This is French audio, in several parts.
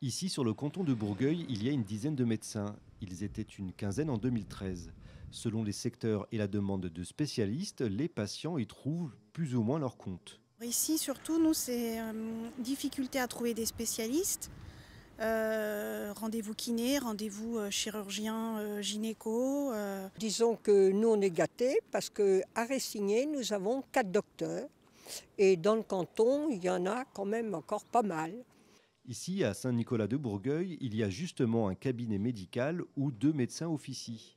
Ici, sur le canton de Bourgueil, il y a une dizaine de médecins. Ils étaient une quinzaine en 2013. Selon les secteurs et la demande de spécialistes, les patients y trouvent plus ou moins leur compte. Ici, surtout, nous, c'est difficulté à trouver des spécialistes. Rendez-vous kiné, rendez-vous chirurgien, gynéco. Disons que nous, on est gâtés parce qu'à Ressigné, nous avons 4 docteurs. Et dans le canton, il y en a quand même encore pas mal. Ici, à Saint-Nicolas-de-Bourgueil, il y a justement un cabinet médical où deux médecins officient.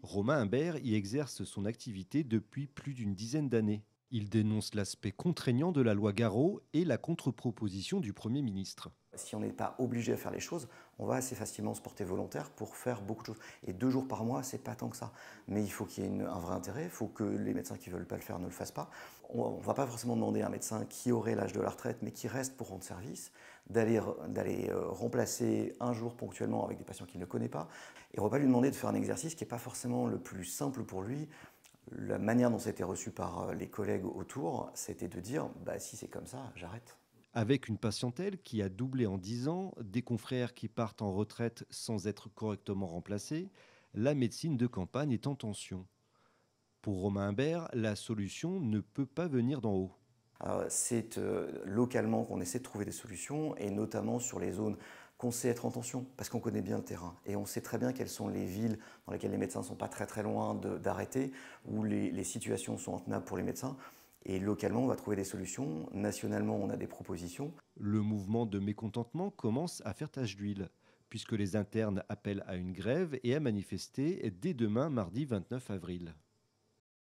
Romain Imbert y exerce son activité depuis plus d'une dizaine d'années. Il dénonce l'aspect contraignant de la loi Garot et la contre-proposition du Premier ministre. Si on n'est pas obligé à faire les choses, on va assez facilement se porter volontaire pour faire beaucoup de choses. Et 2 jours par mois, c'est pas tant que ça. Mais il faut qu'il y ait un vrai intérêt, il faut que les médecins qui ne veulent pas le faire ne le fassent pas. On ne va pas forcément demander à un médecin qui aurait l'âge de la retraite, mais qui reste pour rendre service, d'aller remplacer un jour ponctuellement avec des patients qu'il ne connaît pas. Et on ne va pas lui demander de faire un exercice qui n'est pas forcément le plus simple pour lui. La manière dont c'était reçu par les collègues autour, c'était de dire bah, si c'est comme ça, j'arrête. Avec une patientèle qui a doublé en 10 ans, des confrères qui partent en retraite sans être correctement remplacés, la médecine de campagne est en tension. Pour Romain Imbert, la solution ne peut pas venir d'en haut. C'est localement qu'on essaie de trouver des solutions, et notamment sur les zones qu'on sait être en tension, parce qu'on connaît bien le terrain. Et on sait très bien quelles sont les villes dans lesquelles les médecins ne sont pas très très loin d'arrêter, où les situations sont intenables pour les médecins. Et localement, on va trouver des solutions. Nationalement, on a des propositions. Le mouvement de mécontentement commence à faire tache d'huile, puisque les internes appellent à une grève et à manifester dès demain, mardi 29 avril.